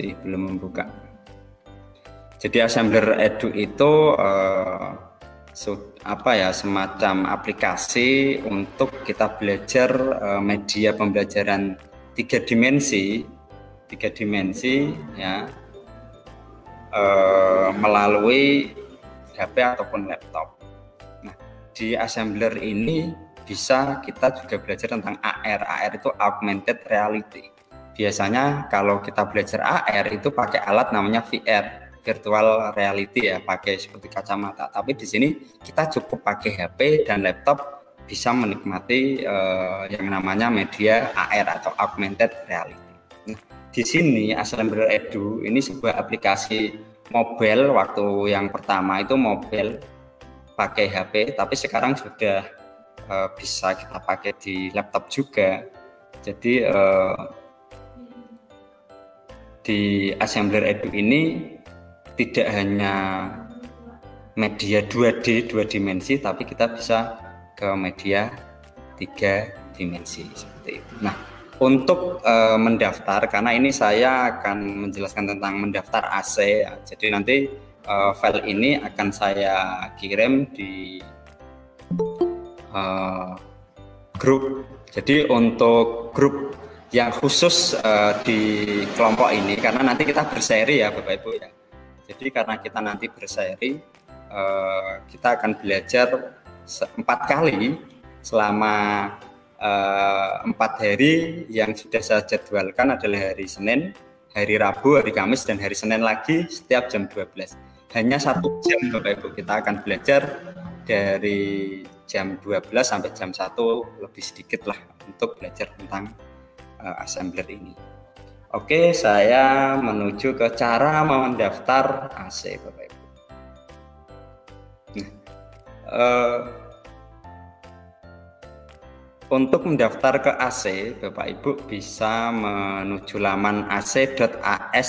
Belum membuka. Jadi Assembler Edu itu semacam aplikasi untuk kita belajar media pembelajaran tiga dimensi ya, melalui HP ataupun laptop. Nah, di Assembler ini bisa kita juga belajar tentang AR. AR itu augmented reality. Biasanya kalau kita belajar AR itu pakai alat namanya VR, virtual reality ya, pakai seperti kacamata. Tapi di sini kita cukup pakai HP dan laptop bisa menikmati yang namanya media AR atau augmented reality. Nah, di sini Assembler Edu ini sebuah aplikasi mobile. Waktu yang pertama itu mobile pakai HP, tapi sekarang sudah bisa kita pakai di laptop juga. Jadi di Assembler Edu ini tidak hanya media 2D, 2 dimensi, tapi kita bisa ke media 3 dimensi seperti itu. Nah, untuk mendaftar, karena ini saya akan menjelaskan tentang mendaftar AC, jadi nanti file ini akan saya kirim di grup. Jadi untuk grup yang khusus di kelompok ini, karena nanti kita berseri ya Bapak Ibu ya. Jadi karena kita nanti berseri, kita akan belajar 4 kali selama 4 hari yang sudah saya jadwalkan adalah hari Senin, hari Rabu, hari Kamis, dan hari Senin lagi setiap jam 12. Hanya 1 jam Bapak Ibu kita akan belajar dari jam 12 sampai jam 1 lebih sedikit lah untuk belajar tentang Assembler ini. Oke, saya menuju ke cara mendaftar AC Bapak Ibu. Nah, untuk mendaftar ke AC, Bapak Ibu bisa menuju laman ac.asblr.com.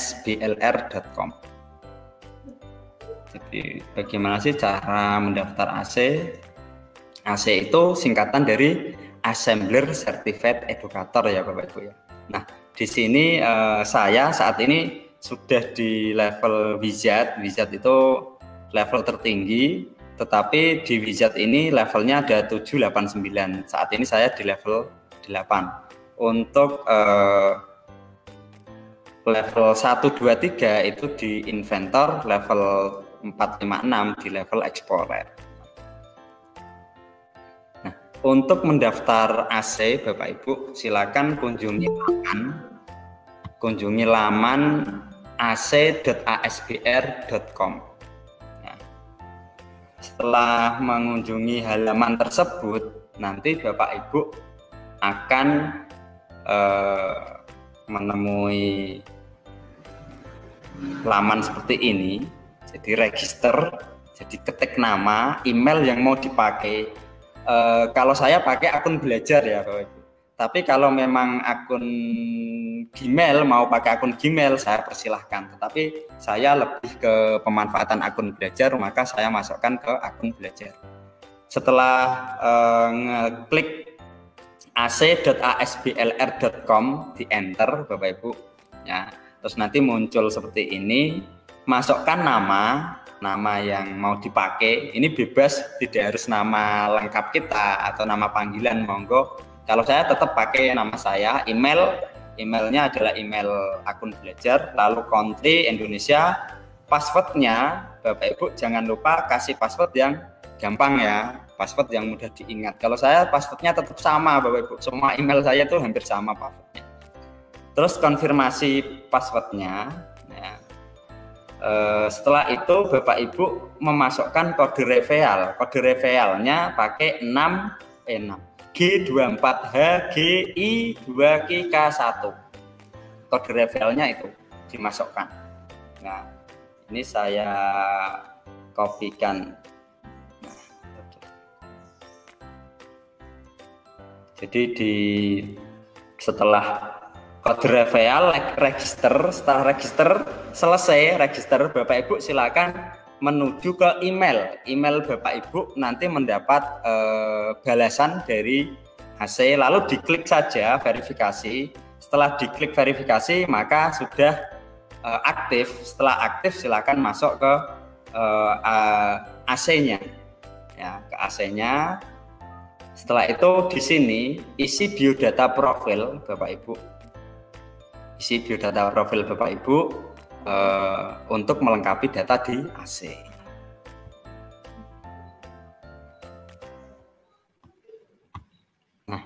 Jadi bagaimana sih cara mendaftar AC? AC itu singkatan dari Assembler Certified Educator ya Bapak Ibu ya. Nah, di sini saya saat ini sudah di level wizard. Wizard itu level tertinggi, tetapi di wizard ini levelnya ada 7, 8, 9. Saat ini saya di level 8. Untuk level 1, 2, 3 itu di Inventor, level 4, 5, 6 di level Explorer. Nah, untuk mendaftar AC Bapak Ibu silakan kunjungi laman ac.asbr.com. Nah, setelah mengunjungi halaman tersebut, nanti Bapak Ibu akan menemui laman seperti ini. Jadi register, jadi ketik nama, email yang mau dipakai. Kalau saya pakai akun belajar ya Bapak Ibu. Tapi kalau memang akun Gmail, mau pakai akun Gmail, saya persilahkan. Tetapi saya lebih ke pemanfaatan akun belajar, maka saya masukkan ke akun belajar. Setelah ngeklik ac.asblr.com, di enter Bapak Ibu ya, terus nanti muncul seperti ini. Masukkan nama yang mau dipakai. Ini bebas, tidak harus nama lengkap kita atau nama panggilan, monggo. Kalau saya tetap pakai nama saya. Emailnya adalah email akun belajar, lalu country Indonesia. Passwordnya Bapak Ibu jangan lupa kasih password yang gampang ya, password yang mudah diingat. Kalau saya passwordnya tetap sama Bapak Ibu, semua email saya tuh hampir sama passwordnya. Terus konfirmasi passwordnya. Nah, setelah itu Bapak Ibu memasukkan kode reveal. Kode revealnya pakai G24HGI2KK1. Kode referralnya itu dimasukkan. Nah, ini saya kopikan. Nah, jadi setelah kode referral register, setelah selesai register, Bapak Ibu silakan menuju ke email Bapak Ibu, nanti mendapat balasan dari AC, lalu diklik saja verifikasi. Setelah diklik verifikasi maka sudah aktif. Setelah aktif silakan masuk ke AC-nya, ya, ke AC-nya. Setelah itu di sini isi biodata profil Bapak Ibu, isi biodata profil Bapak Ibu untuk melengkapi data di AC. Nah,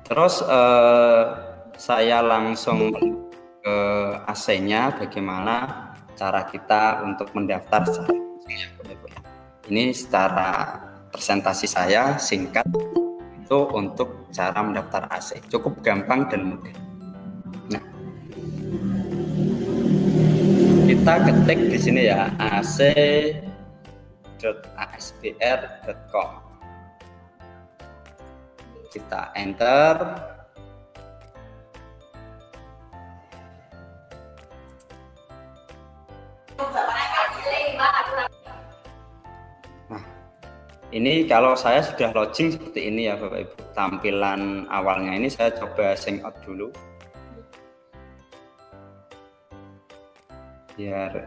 terus saya langsung ke AC-nya, bagaimana cara kita untuk mendaftar. Ini secara presentasi saya singkat itu untuk cara mendaftar AC, cukup gampang dan mudah. Nah, kita ketik di sini ya, ac.asbr.com. Kita enter. Nah, ini kalau saya sudah login seperti ini ya Bapak Ibu. Tampilan awalnya ini saya coba sign out dulu. Biar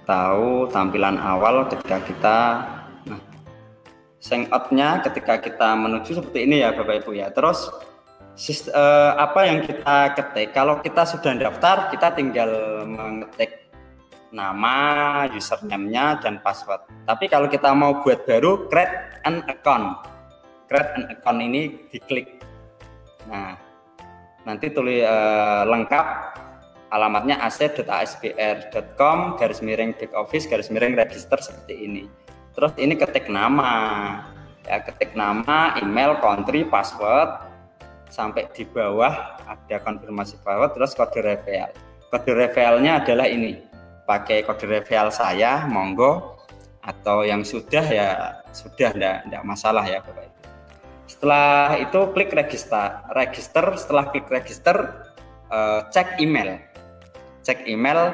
tahu tampilan awal ketika kita, nah, sign out-nya ketika kita menuju seperti ini ya Bapak Ibu ya. Terus apa yang kita ketik, kalau kita sudah daftar kita tinggal mengetik nama, username-nya dan password. Tapi kalau kita mau buat baru, create an account. Create an account ini diklik. Nah, nanti tulis lengkap alamatnya ac.asbr.com /backoffice/register seperti ini. Terus ini ketik nama, ya, ketik nama, email, country, password, sampai di bawah ada konfirmasi password, terus kode referral. Kode referralnya adalah ini, pakai kode referral saya, monggo, atau yang sudah ya sudah, enggak masalah ya Bapak Ibu. Setelah itu klik register. Setelah klik register, cek email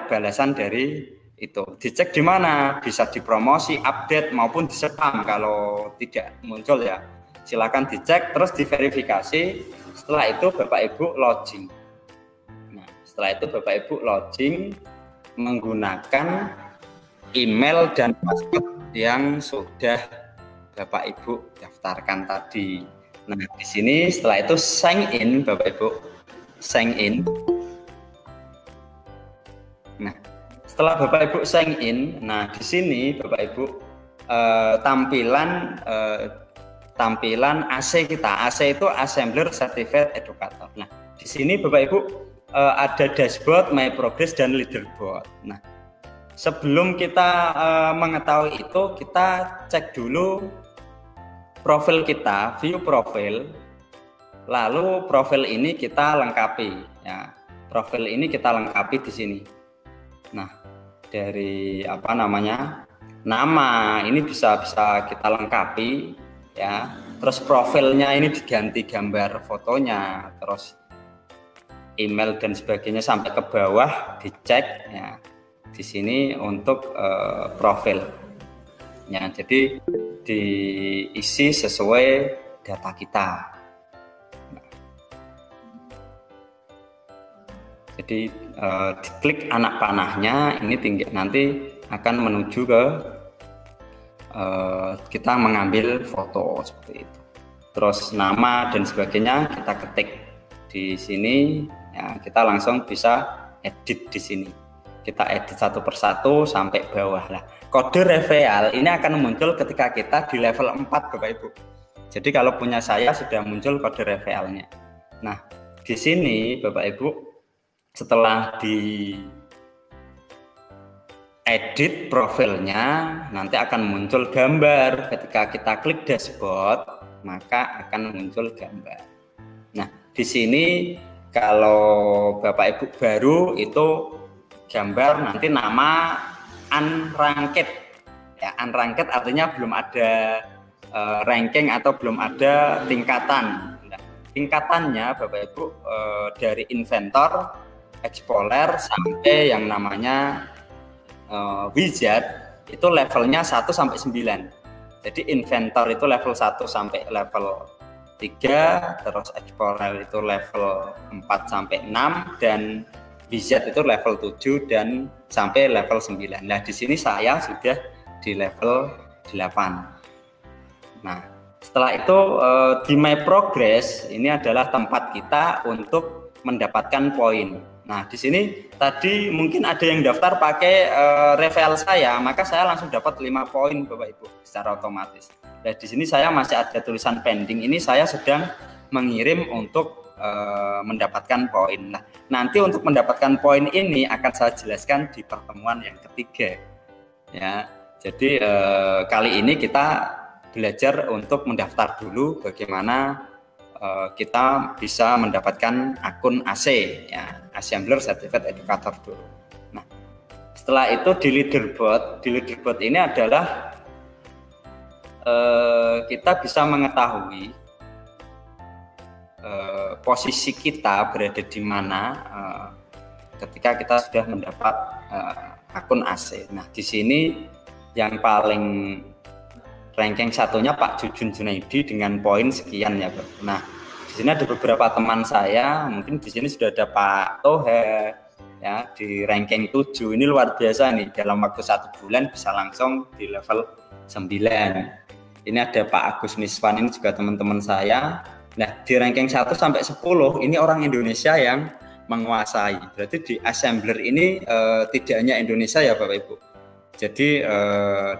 balasan dari itu. Dicek di mana? Bisa di promosi, update maupun di spam kalau tidak muncul ya. Silakan dicek, terus diverifikasi. Setelah itu Bapak Ibu login. Nah, setelah itu Bapak Ibu login menggunakan email dan password yang sudah Bapak Ibu daftarkan tadi. Nah, di sini setelah itu sign in Bapak Ibu. Sign in. Nah, setelah Bapak Ibu sign in, nah di sini Bapak Ibu tampilan AC kita. AC itu Assembler Certified Educator. Nah, di sini Bapak Ibu ada dashboard, my progress dan leaderboard. Nah, sebelum kita mengetahui itu, kita cek dulu profil kita, view profil. Lalu profil ini kita lengkapi ya. Profil ini kita lengkapi di sini. Nah, dari apa namanya? Nama ini bisa kita lengkapi ya. Terus profilnya ini diganti gambar fotonya, terus email dan sebagainya sampai ke bawah dicek ya. Di sini untuk profil. Ya, jadi diisi sesuai data kita. Jadi diklik anak panahnya ini nanti akan menuju ke kita mengambil foto seperti itu. Terus nama dan sebagainya kita ketik di sini ya, kita langsung bisa edit di sini. Kita edit satu persatu sampai bawah lah. Kode referral ini akan muncul ketika kita di level 4 Bapak Ibu. Jadi kalau punya saya sudah muncul kode referralnya. Nah, di sini Bapak Ibu setelah di edit profilnya, nanti akan muncul gambar. Ketika kita klik dashboard, maka akan muncul gambar. Nah, di sini kalau Bapak Ibu baru itu gambar nanti nama unranked. Ya, unranked artinya belum ada ranking atau belum ada tingkatan. Nah, tingkatannya Bapak Ibu dari inventor, explorer sampai yang namanya wizard itu levelnya 1 sampai 9. Jadi inventor itu level 1 sampai level 3, terus explorer itu level 4 sampai 6, dan wizard itu level 7 dan sampai level 9. Nah, di sini saya sudah di level 8. Nah, setelah itu di My Progress ini adalah tempat kita untuk mendapatkan poin. Nah, di sini tadi mungkin ada yang daftar pakai referral saya, maka saya langsung dapat 5 poin Bapak Ibu secara otomatis. Nah, di sini saya masih ada tulisan pending, ini saya sedang mengirim untuk mendapatkan poin. Nah, nanti untuk mendapatkan poin ini akan saya jelaskan di pertemuan yang ketiga. Ya, jadi kali ini kita belajar untuk mendaftar dulu bagaimana kita bisa mendapatkan akun AC, ya, Assembler Certified Educator dulu. Nah, setelah itu di leaderboard ini adalah kita bisa mengetahui posisi kita berada di mana ketika kita sudah mendapat akun AC. Nah, di sini yang paling ranking satunya Pak Jujun Junaidi dengan poin sekian ya, Pak. Nah, di sini ada beberapa teman saya, mungkin di sini sudah ada Pak Tohe ya di ranking 7. Ini luar biasa nih, dalam waktu 1 bulan bisa langsung di level 9. Ini ada Pak Agus Miswan, ini juga teman-teman saya. Nah, di ranking 1 sampai 10 ini orang Indonesia yang menguasai. Berarti di Assembler ini tidak hanya Indonesia ya Bapak Ibu. Jadi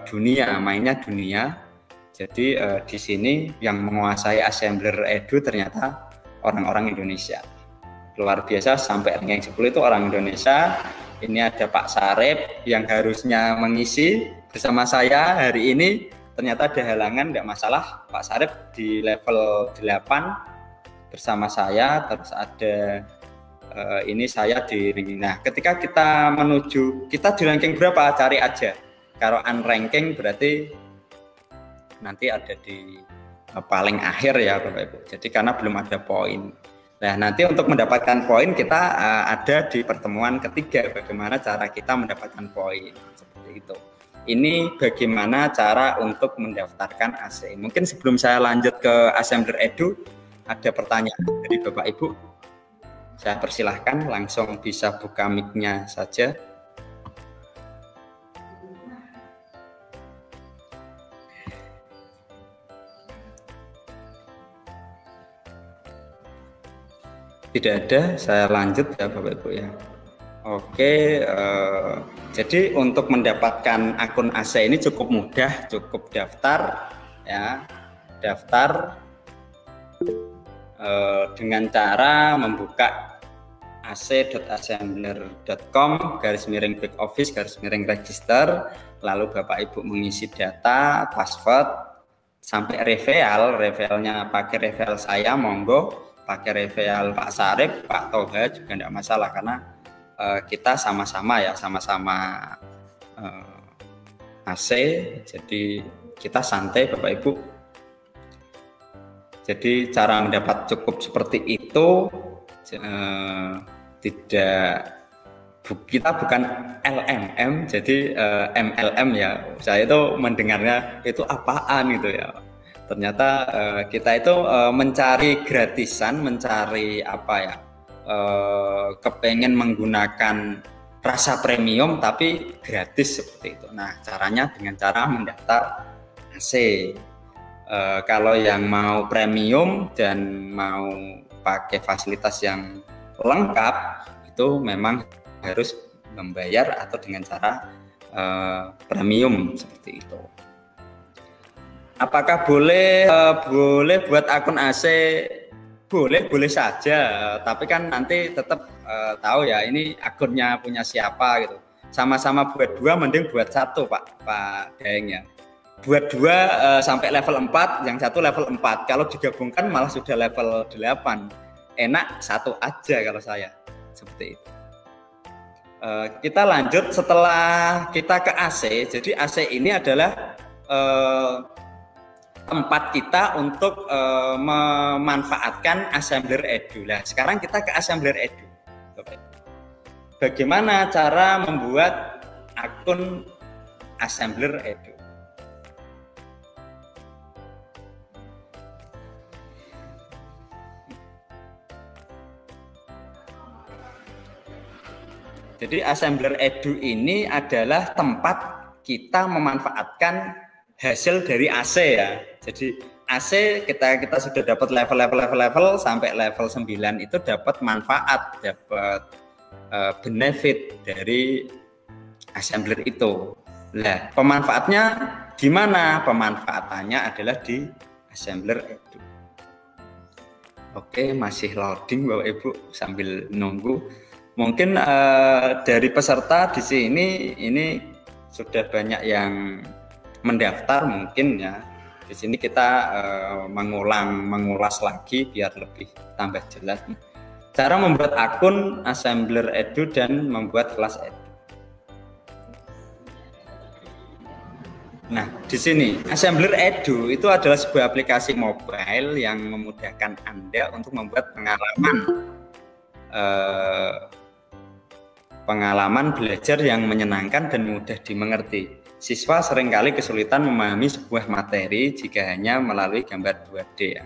dunia, mainnya dunia. Jadi di sini yang menguasai Assembler Edu ternyata orang-orang Indonesia. Luar biasa, sampai ranking 10 itu orang Indonesia. Ini ada Pak Sarip yang harusnya mengisi bersama saya hari ini. Ternyata ada halangan, tidak masalah. Pak Sarip di level 8 bersama saya. Terus ada ini saya di ranking. Nah, ketika kita menuju, kita di ranking berapa? Cari aja. Kalau unranking berarti nanti ada di paling akhir ya Bapak Ibu. Jadi karena belum ada poin. Nah, nanti untuk mendapatkan poin kita ada di pertemuan ketiga, bagaimana cara kita mendapatkan poin seperti itu. Ini bagaimana cara untuk mendaftarkan AC. Mungkin sebelum saya lanjut ke Assembler Edu, ada pertanyaan dari Bapak Ibu. Saya persilahkan, langsung bisa buka mic-nya saja. Tidak ada, saya lanjut ya Bapak Ibu ya. Oke, jadi untuk mendapatkan akun AC ini cukup mudah, cukup daftar ya, daftar dengan cara membuka ac.assembler.com/backoffice/register, lalu Bapak Ibu mengisi data, password, sampai referralnya pakai referral saya, monggo. Pakai referral Pak Sarip, Pak Toha juga tidak masalah, karena kita sama-sama ya, sama-sama AC, jadi kita santai Bapak Ibu. Jadi cara mendapat cukup seperti itu, kita bukan LMM, jadi MLM ya. Saya itu mendengarnya itu apaan gitu ya. Ternyata kita itu mencari gratisan, mencari apa ya, kepengen menggunakan rasa premium tapi gratis seperti itu. Nah, caranya dengan cara mendaftar AC. Kalau yang mau premium dan mau pakai fasilitas yang lengkap, itu memang harus membayar atau dengan cara premium seperti itu. Apakah boleh buat akun AC? Boleh saja, tapi kan nanti tetap tahu ya ini akunnya punya siapa gitu. sama-sama buat 2 mending buat 1 Pak Daeng ya. Buat 2 sampai level 4, yang satu level 4. Kalau digabungkan malah sudah level 8. Enak 1 aja kalau saya. Seperti itu. Kita lanjut setelah kita ke AC. Jadi AC ini adalah tempat kita untuk memanfaatkan Assembler Edu. Nah, sekarang kita ke Assembler Edu. Bagaimana cara membuat akun Assembler Edu? Jadi Assembler Edu ini adalah tempat kita memanfaatkan hasil dari AC ya. Jadi AC kita sudah dapat level sampai level 9 itu dapat manfaat, dapat benefit dari Assembler itu. Nah, pemanfaatnya di mana? Pemanfaatannya adalah di Assembler Edu. Oke, masih loading Bapak Ibu sambil nunggu. Mungkin dari peserta di sini ini sudah banyak yang mendaftar mungkin ya. Di sini kita mengulas lagi biar lebih tambah jelas. Cara membuat akun Assembler Edu dan membuat kelas Edu. Nah, di sini Assembler Edu itu adalah sebuah aplikasi mobile yang memudahkan Anda untuk membuat pengalaman belajar yang menyenangkan dan mudah dimengerti. Siswa seringkali kesulitan memahami sebuah materi jika hanya melalui gambar 2D.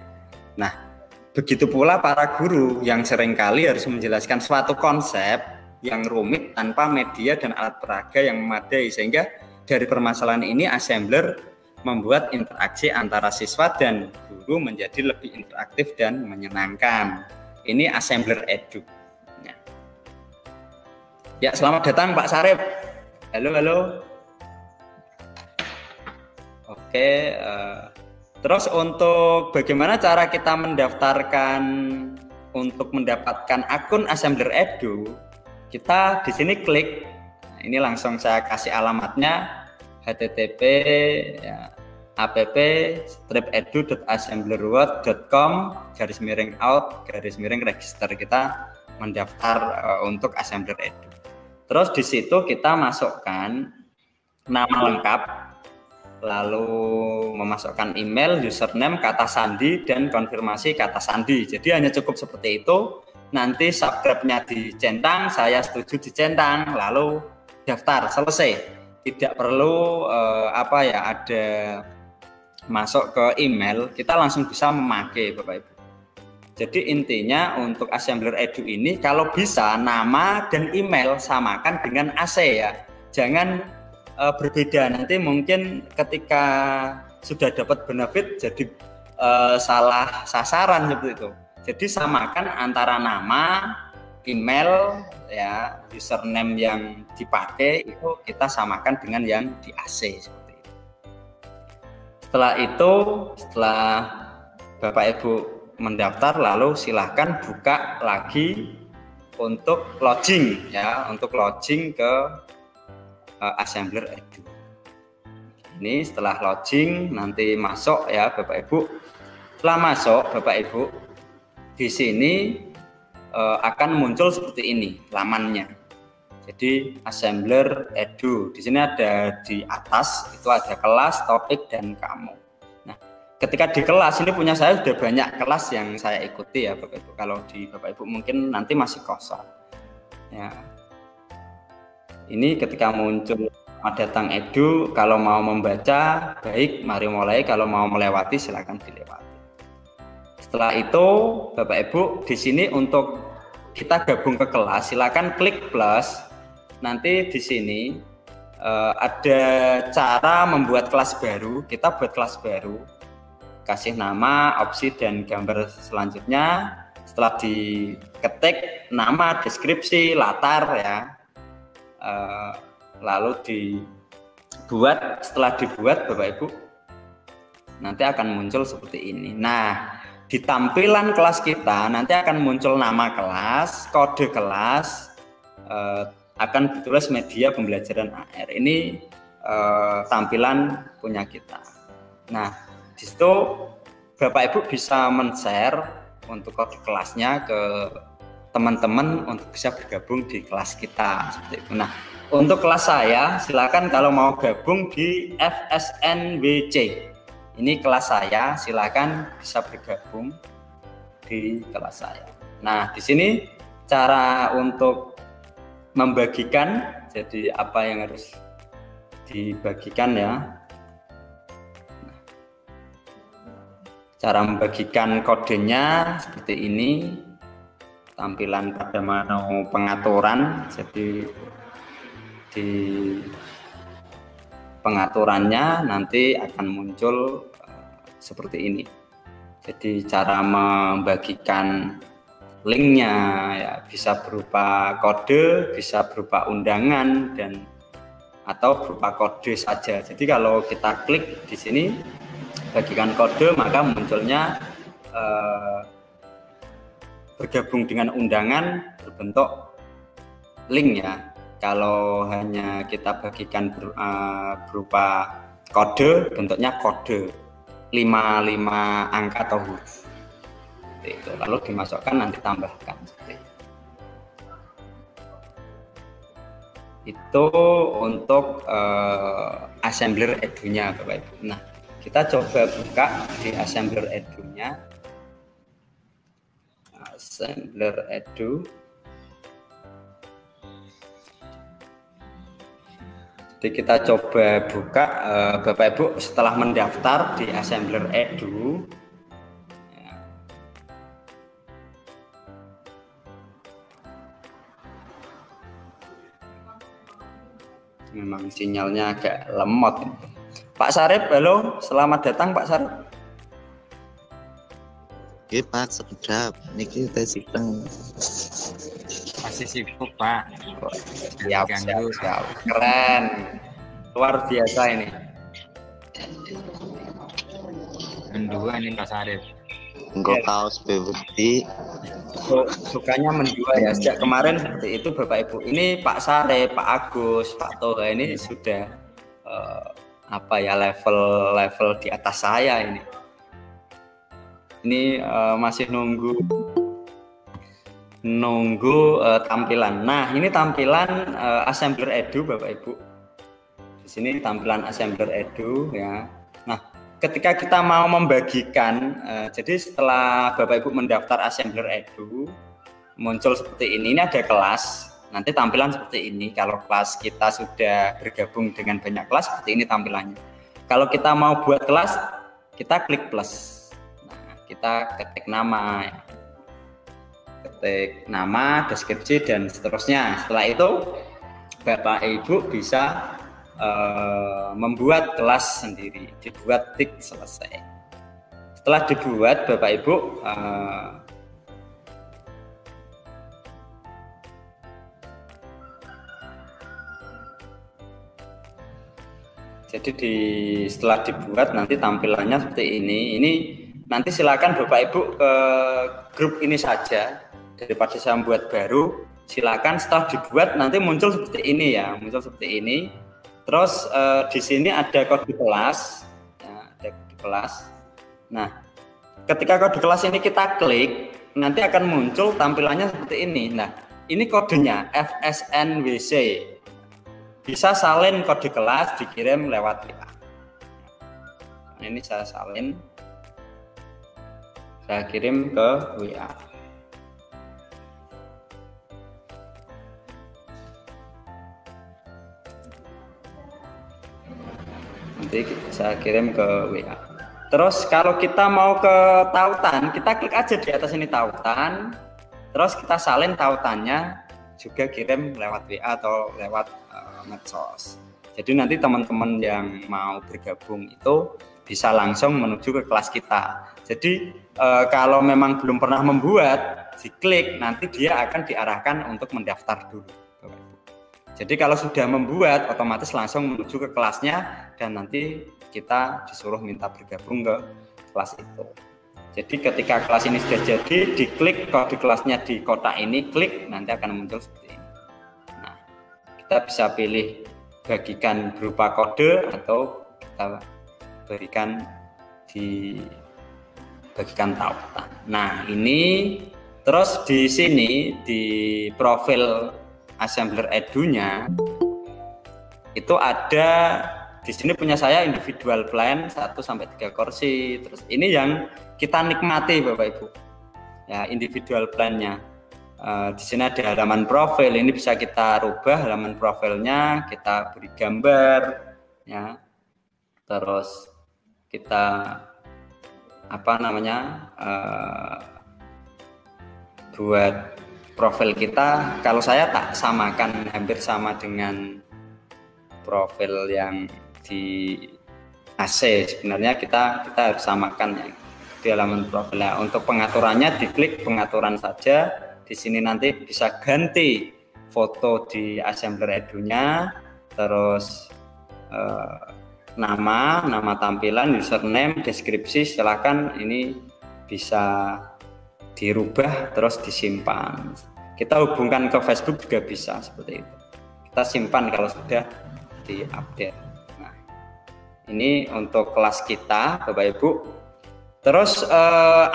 Nah, begitu pula para guru yang seringkali harus menjelaskan suatu konsep yang rumit tanpa media dan alat peraga yang memadai, sehingga dari permasalahan ini Assembler membuat interaksi antara siswa dan guru menjadi lebih interaktif dan menyenangkan. Ini Assembler Edu. Ya, selamat datang Pak Sarip. Halo. Oke, terus untuk bagaimana cara kita mendaftarkan untuk mendapatkan akun Assembler Edu, kita di sini klik. Nah, ini langsung saya kasih alamatnya http ya, app.edu.assemblerworld.com/out/register. Kita mendaftar untuk Assembler Edu. Terus di situ kita masukkan nama lengkap, lalu memasukkan email, username, kata sandi, dan konfirmasi kata sandi. Jadi hanya cukup seperti itu. Nanti subscribe-nya dicentang, saya setuju dicentang, lalu daftar, selesai. Tidak perlu ada masuk ke email, kita langsung bisa memakai Bapak Ibu. Jadi intinya untuk Assembler Edu ini kalau bisa nama dan email samakan dengan AC ya. Jangan berbeda, nanti mungkin ketika sudah dapat benefit jadi salah sasaran seperti itu. Jadi samakan antara nama, email ya, username yang dipakai itu kita samakan dengan yang di AC seperti itu. Setelah Bapak Ibu mendaftar, lalu silahkan buka lagi untuk login ya, untuk login ke Assembler Edu. Ini setelah login nanti masuk ya Bapak Ibu. Setelah masuk Bapak Ibu, di sini akan muncul seperti ini lamannya. Jadi Assembler Edu. Di sini ada di atas itu ada kelas, topik, dan kamu. Nah, ketika di kelas ini punya saya sudah banyak kelas yang saya ikuti ya Bapak Ibu. Kalau di Bapak Ibu mungkin nanti masih kosong. Ya. Ini ketika muncul Selamat Datang Edu, kalau mau membaca baik, mari mulai. Kalau mau melewati silakan dilewati. Setelah itu Bapak Ibu di sini untuk kita gabung ke kelas silakan klik plus. Nanti di sini ada cara membuat kelas baru. Kita buat kelas baru, kasih nama, opsi, dan gambar selanjutnya. Setelah diketik nama, deskripsi, latar ya, lalu dibuat. Setelah dibuat Bapak Ibu nanti akan muncul seperti ini. Nah, di tampilan kelas kita nanti akan muncul nama kelas, kode kelas, akan ditulis media pembelajaran AR. Ini tampilan punya kita. Nah, di situ Bapak Ibu bisa men-share untuk kode kelasnya ke teman-teman untuk bisa bergabung di kelas kita seperti itu. Nah, untuk kelas saya silakan kalau mau gabung di FSNWC. Ini kelas saya, silakan bisa bergabung di kelas saya. Nah, di sini cara untuk membagikan, jadi apa yang harus dibagikan ya. Cara membagikan kodenya seperti ini. Tampilan pada menu pengaturan, jadi di pengaturannya nanti akan muncul seperti ini. Jadi cara membagikan linknya ya bisa berupa kode, bisa berupa undangan dan atau berupa kode saja. Jadi kalau kita klik di sini bagikan kode, maka munculnya bergabung dengan undangan berbentuk link ya. Kalau hanya kita bagikan berupa kode, bentuknya kode 5 angka atau huruf. Itu lalu dimasukkan nanti tambahkan seperti itu untuk assembler edu-nya Bapak Ibu. Nah, kita coba buka di assembler edu-nya. Assembler edu. Jadi kita coba buka Bapak Ibu setelah mendaftar di assembler edu. Memang sinyalnya agak lemot. Pak Sarip, halo, selamat datang Pak Sarip. Oke Pak, sedap. Niki kita sidang. Masih sibuk Pak. Siap. Keren. Luar biasa ini. Mendua ini Pak Sarip. Enggak kaos BWD. Sukanya mendua ya. Sejak kemarin seperti itu Bapak Ibu. Ini Pak Sare, Pak Agus, Pak Toha ini sudah level di atas saya ini. Ini masih nunggu tampilan. Nah, ini tampilan assembler edu Bapak Ibu. Di sini tampilan assembler edu ya. Nah, ketika kita mau membagikan, jadi setelah Bapak Ibu mendaftar assembler edu, muncul seperti ini ada kelas, nanti tampilan seperti ini. Kalau kelas kita sudah bergabung dengan banyak kelas, seperti ini tampilannya. Kalau kita mau buat kelas, kita klik plus. Nah, kita ketik nama, deskripsi, dan seterusnya. Setelah itu, Bapak Ibu bisa membuat kelas sendiri, dibuat tik selesai. Setelah dibuat Bapak Ibu setelah dibuat nanti tampilannya seperti ini. Ini nanti silakan Bapak Ibu ke grup ini saja, daripada saya membuat baru. Silakan setelah dibuat nanti muncul seperti ini ya, Terus di sini ada kode kelas, ya, ada kode kelas. Nah, ketika kode kelas ini kita klik, nanti akan muncul tampilannya seperti ini. Nah, ini kodenya FSNWC. Bisa salin kode kelas dikirim lewat WA. Nah, ini saya salin, saya kirim ke WA. Nanti saya kirim ke WA. Terus kalau kita mau ke tautan, kita klik aja di atas ini tautan. Terus kita salin tautannya, juga kirim lewat WA atau lewat medsos. Jadi nanti teman-teman yang mau bergabung itu bisa langsung menuju ke kelas kita. Jadi kalau memang belum pernah membuat, diklik nanti dia akan diarahkan untuk mendaftar dulu. Jadi kalau sudah membuat, otomatis langsung menuju ke kelasnya dan nanti kita disuruh minta bergabung ke kelas itu. Jadi ketika kelas ini sudah jadi, diklik kode kelasnya di kotak ini, klik, nanti akan muncul seperti ini. Nah, kita bisa pilih bagikan berupa kode atau kita berikan di bagikan tautan. Nah, ini terus di sini di profil Assembler Edu-nya itu ada di sini punya saya individual plan 1 sampai 3 kursi. Terus ini yang kita nikmati Bapak Ibu. Ya, individual plan-nya. Di sini ada halaman profil, ini bisa kita rubah halaman profilnya, kita beri gambar, ya. Terus kita buat profil kita. Kalau saya tak samakan, hampir sama dengan profil yang di AC. Sebenarnya kita harus samakan ya di halaman profilnya. Untuk pengaturannya diklik pengaturan saja. Di sini nanti bisa ganti foto di Assembler Edu-nya, terus nama tampilan, username, deskripsi, silakan ini bisa dirubah terus disimpan. Kita hubungkan ke Facebook juga bisa seperti itu. Kita simpan kalau sudah diupdate. Nah, ini untuk kelas kita Bapak Ibu. Terus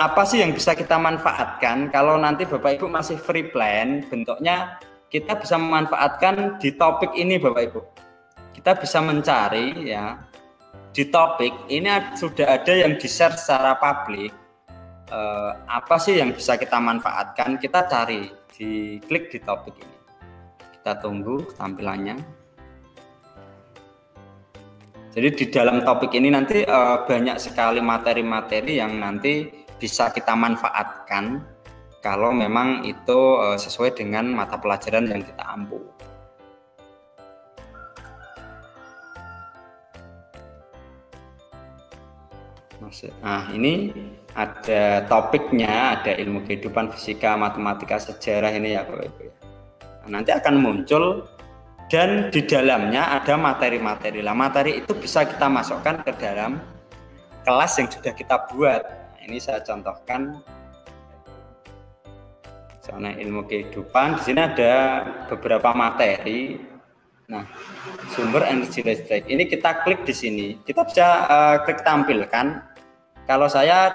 apa sih yang bisa kita manfaatkan kalau nanti Bapak Ibu masih free plan, bentuknya kita bisa memanfaatkan di topik ini Bapak Ibu. Kita bisa mencari ya di topik ini sudah ada yang di-share secara publik. Apa sih yang bisa kita manfaatkan? Kita cari, diklik di topik ini. Kita tunggu tampilannya. Jadi di dalam topik ini nanti banyak sekali materi-materi yang nanti bisa kita manfaatkan kalau memang itu sesuai dengan mata pelajaran yang kita ampu. Nah, ini ada topiknya, ada ilmu kehidupan, fisika, matematika, sejarah ini ya Bapak Ibu. Nah, nanti akan muncul. Dan di dalamnya ada materi-materi. Lah, materi itu bisa kita masukkan ke dalam kelas yang sudah kita buat. Nah, ini saya contohkan. Soalnya ilmu kehidupan, di sini ada beberapa materi. Nah, sumber energi listrik. Ini kita klik di sini. Kita bisa klik tampilkan. Kalau saya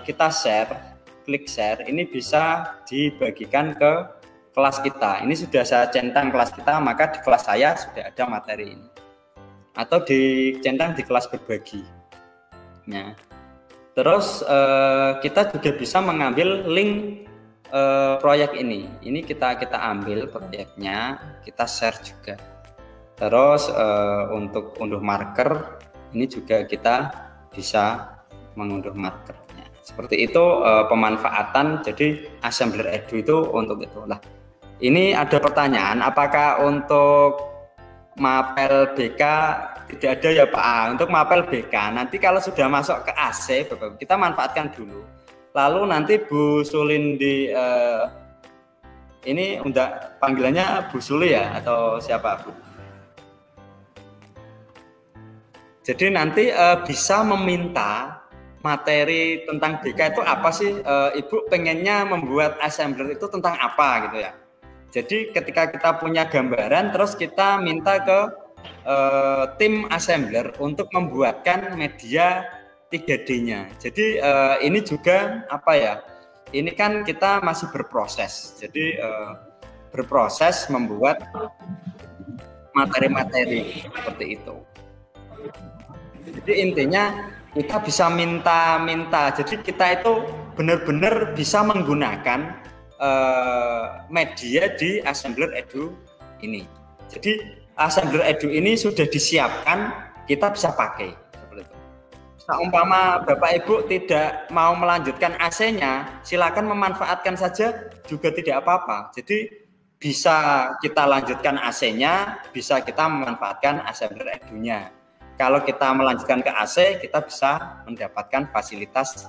kita share, klik share. Ini bisa dibagikan ke kelas kita. Ini sudah saya centang kelas kita, maka di kelas saya sudah ada materi ini. Atau dicentang di kelas berbagi. Nah, terus kita juga bisa mengambil link proyek ini. Ini kita ambil proyeknya, kita share juga. Terus untuk unduh marker, ini juga kita bisa mengunduh markernya. Seperti itu pemanfaatan. Jadi Assembler Edu itu untuk itu lah. Ini ada pertanyaan, apakah untuk mapel BK tidak ada ya Pak? Untuk mapel BK nanti kalau sudah masuk ke AC, Bapak, kita manfaatkan dulu. Lalu nanti Bu Sulindi, ini udah panggilannya Bu Suli ya atau siapa Bu? Jadi nanti bisa meminta materi tentang BK itu apa sih? Ibu pengennya membuat assembler itu tentang apa gitu ya? Jadi ketika kita punya gambaran, terus kita minta ke tim assembler untuk membuatkan media 3D-nya. Jadi ini juga apa ya? Ini kan kita masih berproses. Jadi berproses membuat materi-materi seperti itu. Jadi intinya kita bisa minta. Jadi kita itu benar-benar bisa menggunakan media di Assembler Edu ini. Jadi Assembler Edu ini sudah disiapkan, kita bisa pakai seperti itu. Nah, umpama Bapak Ibu tidak mau melanjutkan AC-nya, silakan memanfaatkan saja juga tidak apa-apa. Jadi bisa kita lanjutkan AC-nya, bisa kita memanfaatkan Assembler Edu-nya. Kalau kita melanjutkan ke AC, kita bisa mendapatkan fasilitas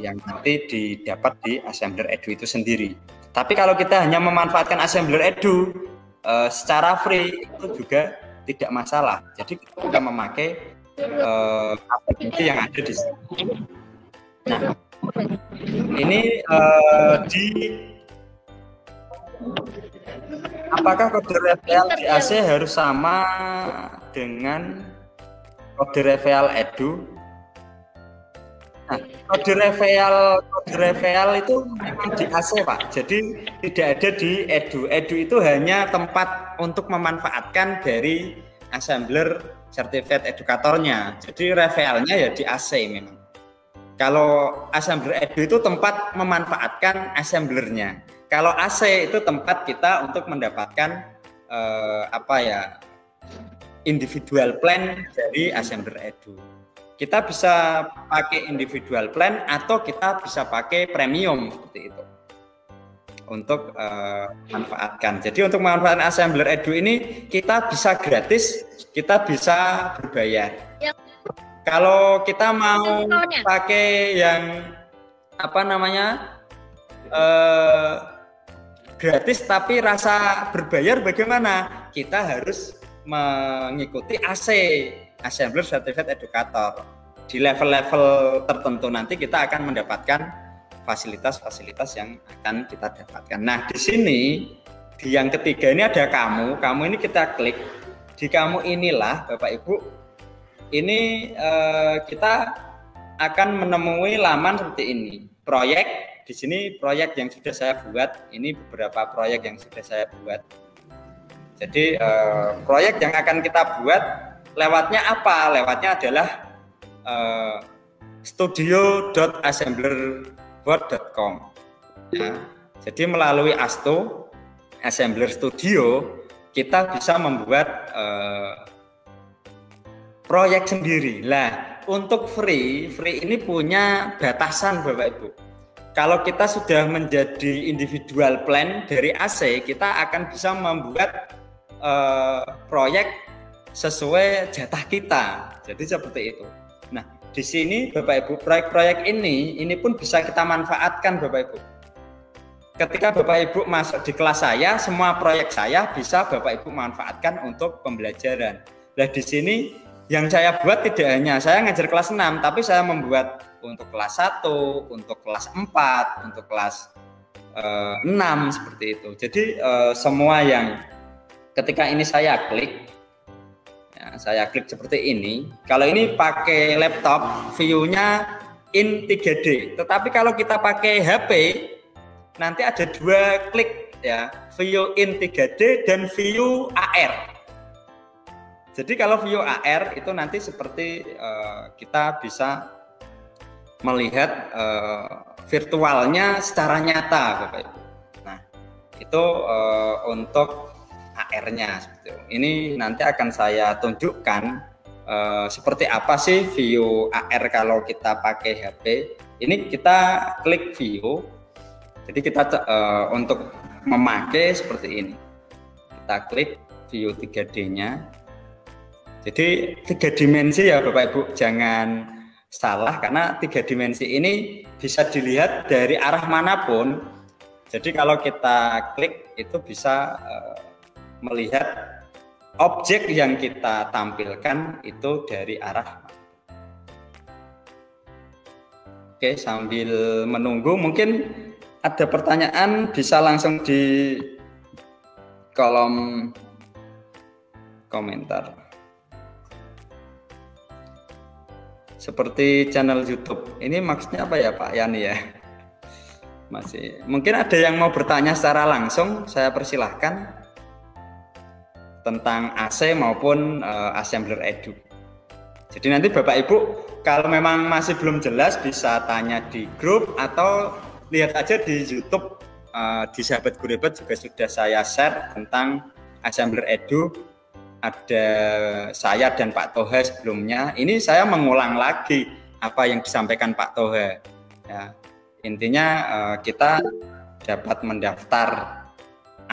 yang nanti didapat di Assembler Edu itu sendiri. Tapi kalau kita hanya memanfaatkan Assembler Edu secara free itu juga tidak masalah. Jadi kita bisa memakai aplikasi yang ada di sini. Nah, ini di apakah kode referral di AC harus sama dengan kode referral edu? Nah, kode referral itu memang di AC, Pak. Jadi tidak ada di edu. Edu itu hanya tempat untuk memanfaatkan dari assembler certificate edukatornya. Jadi referralnya ya di AC memang. Kalau assembler edu itu tempat memanfaatkan assemblernya. Kalau AC itu tempat kita untuk mendapatkan individual plan dari assembler edu. Kita bisa pakai individual plan atau kita bisa pakai premium seperti itu untuk manfaatkan. Jadi untuk memanfaatkan assembler edu ini kita bisa gratis, kita bisa berbayar. Kalau kita mau pakai yang gratis tapi rasa berbayar, bagaimana? Kita harus mengikuti AC, Assembler Certificate Educator. Di level-level tertentu nanti kita akan mendapatkan fasilitas-fasilitas yang akan kita dapatkan. Nah, di sini di yang ketiga ini ada kamu ini kita klik. Di kamu inilah Bapak Ibu, ini kita akan menemui laman seperti ini. Proyek, di sini proyek yang sudah saya buat. Ini beberapa proyek yang sudah saya buat. Jadi proyek yang akan kita buat lewatnya apa? Lewatnya adalah studio.assemblerboard.com. Ya, jadi melalui ASTO, Assembler Studio, kita bisa membuat proyek sendiri. Lah, untuk free ini punya batasan Bapak Ibu. Kalau kita sudah menjadi individual plan dari AC, kita akan bisa membuat proyek sesuai jatah kita. Jadi seperti itu. Nah, di sini Bapak Ibu, proyek-proyek ini pun bisa kita manfaatkan Bapak Ibu. Ketika Bapak Ibu masuk di kelas saya, semua proyek saya bisa Bapak Ibu manfaatkan untuk pembelajaran. Nah, di sini yang saya buat tidak hanya saya ngajar kelas 6, tapi saya membuat untuk kelas 1, untuk kelas 4, untuk kelas 6 seperti itu. Jadi semua yang ketika ini saya klik seperti ini. Kalau ini pakai laptop, view-nya in 3D. Tetapi kalau kita pakai HP, nanti ada 2 klik ya, view in 3D dan view AR. Jadi kalau view AR itu nanti seperti kita bisa melihat virtualnya secara nyata, Bapak Ibu. Nah, itu untuk AR-nya. Ini nanti akan saya tunjukkan seperti apa sih view AR kalau kita pakai HP. Ini kita klik view. Jadi kita untuk memakai seperti ini. Kita klik view 3D-nya. Jadi 3 dimensi ya Bapak Ibu, jangan salah karena 3 dimensi ini bisa dilihat dari arah manapun. Jadi kalau kita klik itu bisa melihat objek yang kita tampilkan itu dari arah. Oke, sambil menunggu mungkin ada pertanyaan bisa langsung di kolom komentar. Seperti channel YouTube. Ini maksudnya apa ya Pak Yani ya? Masih. Mungkin ada yang mau bertanya secara langsung, saya persilahkan tentang AC maupun Assembler Edu. Jadi nanti Bapak Ibu kalau memang masih belum jelas bisa tanya di grup atau lihat aja di YouTube, di Sahabat Gurebat juga sudah saya share tentang Assembler Edu. Ada saya dan Pak Toha sebelumnya. Ini saya mengulang lagi apa yang disampaikan Pak Toha. Ya, intinya kita dapat mendaftar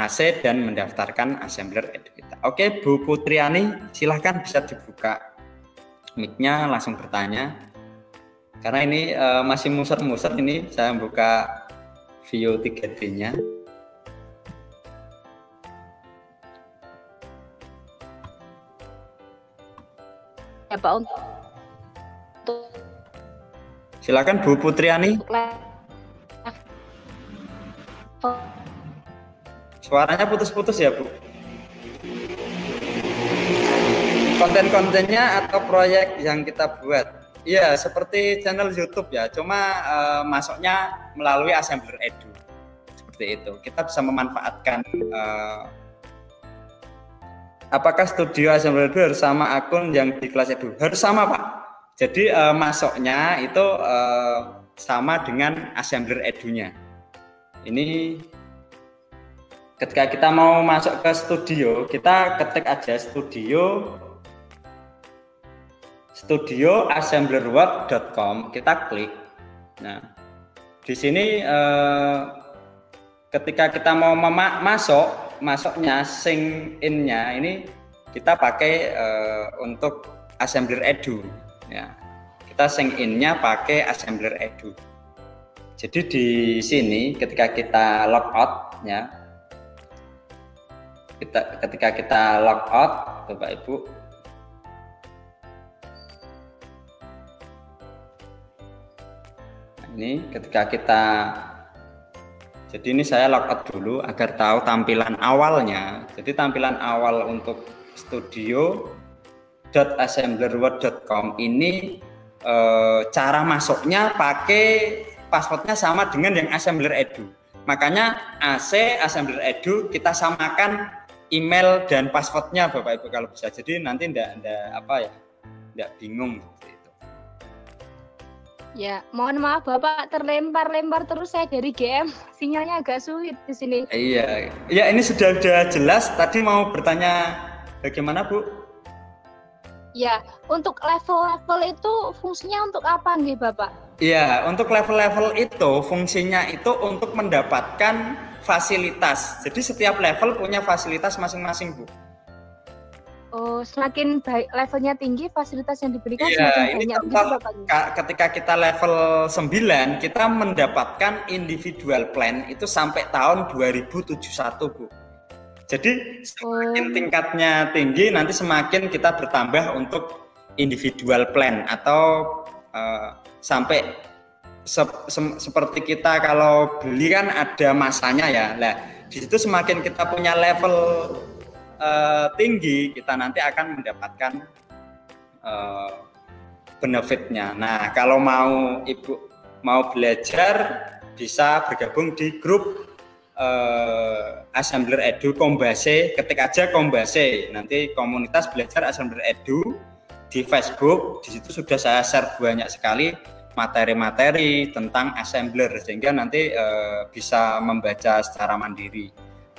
AC dan mendaftarkan Assembler Edu kita. Oke, Bu Putriani, silahkan bisa dibuka mic-nya, langsung bertanya. Karena ini masih muser-muser, ini saya buka view 3D-nya. Ya Pak, untuk silakan Bu Putriani. Suaranya putus-putus ya, Bu. Konten-kontennya atau proyek yang kita buat. Iya, seperti channel YouTube ya, cuma masuknya melalui Assembler Edu. Seperti itu. Kita bisa memanfaatkan apakah studio Assembler Edu harus sama akun yang di kelas Edu? Harus sama, Pak. Jadi masuknya itu sama dengan Assembler Edu-nya. Ini ketika kita mau masuk ke studio, kita ketik aja studio assemblerworld.com, kita klik. Nah, di sini ketika kita mau masuknya sync in-nya ini kita pakai untuk Assembler Edu. Ya, kita sync in-nya pakai Assembler Edu. Jadi di sini ketika kita logout, ya, ketika kita logout, Bapak Ibu. Ini ketika kita, jadi ini saya logout dulu agar tahu tampilan awalnya. Jadi tampilan awal untuk studio.assemblerworld.com ini cara masuknya pakai passwordnya sama dengan yang Assembler Edu. Makanya Assembler Edu kita samakan email dan passwordnya Bapak Ibu kalau bisa. Jadi nanti enggak bingung. Ya, mohon maaf Bapak, terlempar-lempar terus saya dari GM. Sinyalnya agak sulit di sini. Iya. Ya, ini sudah jelas. Tadi mau bertanya bagaimana, Bu? Ya, untuk level-level itu fungsinya untuk apa nih, Bapak? Iya, untuk level-level itu fungsinya itu untuk mendapatkan fasilitas. Jadi setiap level punya fasilitas masing-masing, Bu. Oh, semakin baik levelnya tinggi, fasilitas yang diberikan ini semakin banyak. contoh, ketika kita level 9, kita mendapatkan individual plan itu sampai tahun 2071, Bu. Jadi semakin tingkatnya tinggi, nanti semakin kita bertambah untuk individual plan atau sampai seperti kita kalau beli kan ada masanya ya. Nah, di situ semakin kita punya level tinggi, kita nanti akan mendapatkan benefitnya. Nah, kalau Ibu mau belajar bisa bergabung di grup Assembler Edu Kombase, ketik aja Kombase, nanti komunitas belajar Assembler Edu di Facebook. Di situ sudah saya share banyak sekali materi-materi tentang assembler sehingga nanti bisa membaca secara mandiri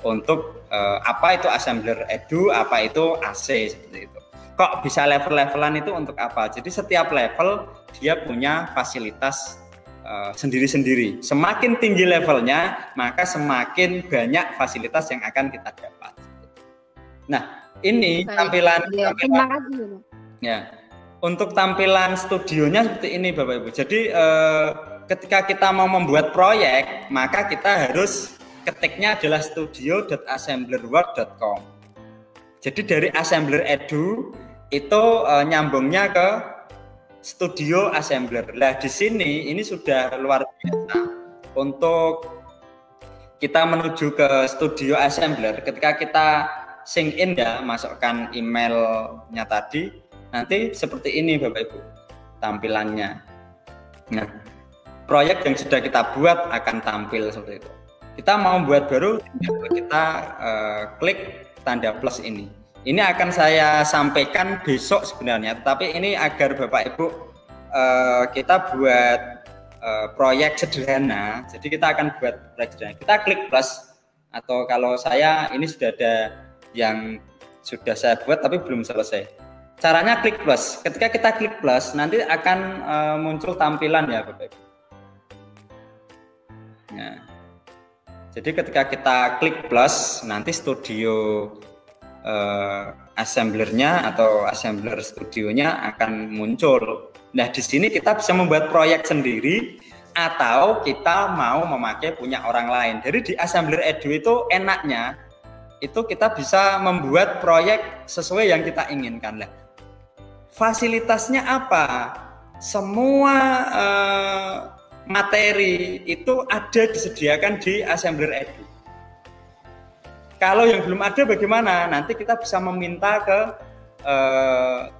untuk apa itu Assembler Edu, apa itu AC, seperti itu. Kok bisa level-levelan itu untuk apa? Jadi setiap level dia punya fasilitas sendiri-sendiri. Semakin tinggi levelnya, maka semakin banyak fasilitas yang akan kita dapat. Nah, ini tampilan. Terima kasih. Ya, untuk tampilan studionya seperti ini, Bapak Ibu. Jadi ketika kita mau membuat proyek, maka kita harus ketiknya adalah studio.assemblerworld.com. Jadi dari Assembler Edu itu nyambungnya ke Studio Assembler. Nah, di sini ini sudah luar biasa. Untuk kita menuju ke Studio Assembler, ketika kita sync in ya, masukkan emailnya tadi, nanti seperti ini Bapak Ibu tampilannya. Nah, proyek yang sudah kita buat akan tampil seperti itu. Kita mau buat baru, kita klik tanda plus ini. Ini akan saya sampaikan besok sebenarnya, tapi ini agar Bapak Ibu kita buat proyek sederhana. Jadi kita akan buat proyek sederhana. Kita klik plus, atau kalau saya ini sudah ada yang sudah saya buat tapi belum selesai. Caranya klik plus. Ketika kita klik plus, nanti akan muncul tampilan ya Bapak Ibu. Nah, jadi ketika kita klik plus, nanti studio assemblernya atau assembler studionya akan muncul. Nah, di sini kita bisa membuat proyek sendiri atau kita mau memakai punya orang lain. Jadi di Assembler Edu itu enaknya itu kita bisa membuat proyek sesuai yang kita inginkan. Nah, fasilitasnya apa? Semua materi itu ada disediakan di Assembler Edu. Kalau yang belum ada bagaimana? Nanti kita bisa meminta ke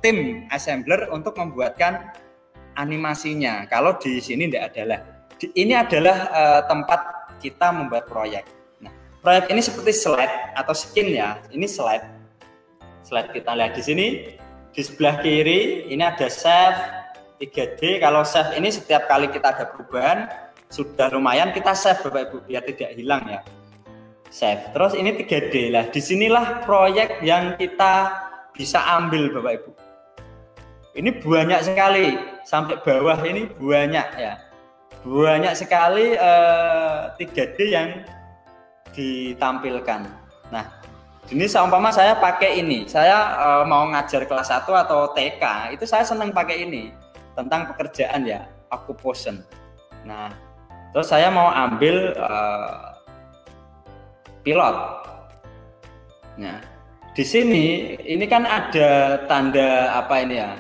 tim assembler untuk membuatkan animasinya. Kalau di sini tidak adalah. Ini adalah tempat kita membuat proyek. Nah, proyek ini seperti slide atau skin ya. Ini slide. Slide kita lihat di sini. Di sebelah kiri ini ada save 3D. Kalau save ini setiap kali kita ada perubahan sudah lumayan kita save Bapak Ibu biar tidak hilang ya. Save. Terus ini 3D lah. Disinilah proyek yang kita bisa ambil Bapak Ibu. Ini banyak sekali sampai bawah ini banyak ya. Banyak sekali 3D yang ditampilkan. Nah, ini seumpama saya pakai ini, saya mau ngajar kelas 1 atau TK, itu saya senang pakai ini tentang pekerjaan ya, occupation. Nah, terus saya mau ambil pilot. Nah, di sini ini kan ada tanda apa ini ya,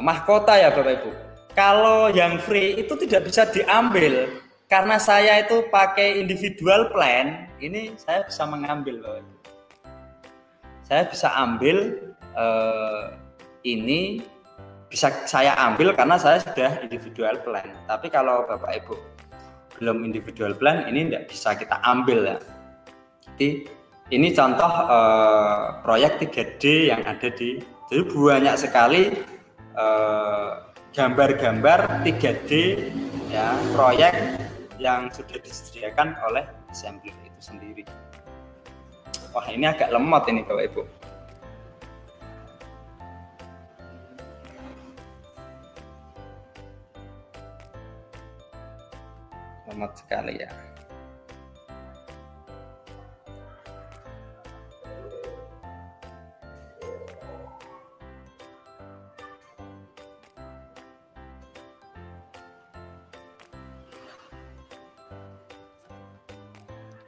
mahkota ya Bapak Ibu. Kalau yang free itu tidak bisa diambil karena saya itu pakai individual plan. Ini saya bisa mengambil Bapak Ibu. Saya bisa ambil ini bisa saya ambil karena saya sudah individual plan. Tapi kalau Bapak Ibu belum individual plan ini tidak bisa kita ambil ya. Jadi ini contoh proyek 3D yang ada jadi banyak sekali gambar-gambar 3D ya proyek yang sudah disediakan oleh assembler itu sendiri. Wah, ini agak lemot ini Bapak Ibu. Lemot sekali ya.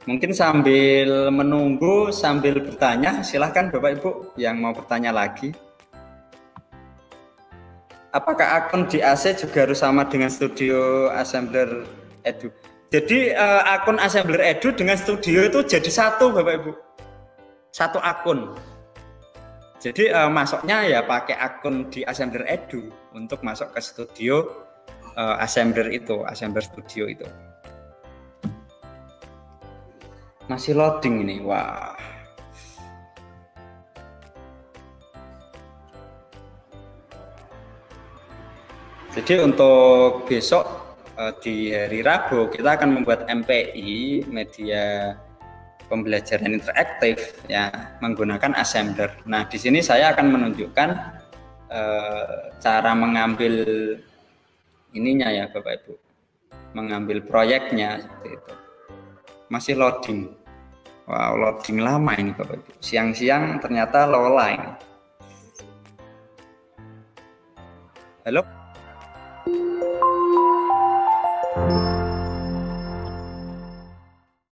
Mungkin sambil menunggu, sambil bertanya, silahkan Bapak Ibu yang mau bertanya lagi. Apakah akun di AC juga harus sama dengan Studio Assembler Edu? Jadi akun Assembler Edu dengan Studio itu jadi satu Bapak Ibu. Satu akun. Jadi masuknya ya pakai akun di Assembler Edu untuk masuk ke Studio Assembler itu, Assembler Studio itu. Masih loading ini, wah. Jadi untuk besok di hari Rabu kita akan membuat MPI, media pembelajaran interaktif ya, menggunakan assembler. Nah, di sini saya akan menunjukkan cara mengambil ininya ya Bapak Ibu. Mengambil proyeknya seperti itu. Masih loading. Wow, loading lama ini Bapak Ibu. Siang-siang ternyata lola ini. Halo?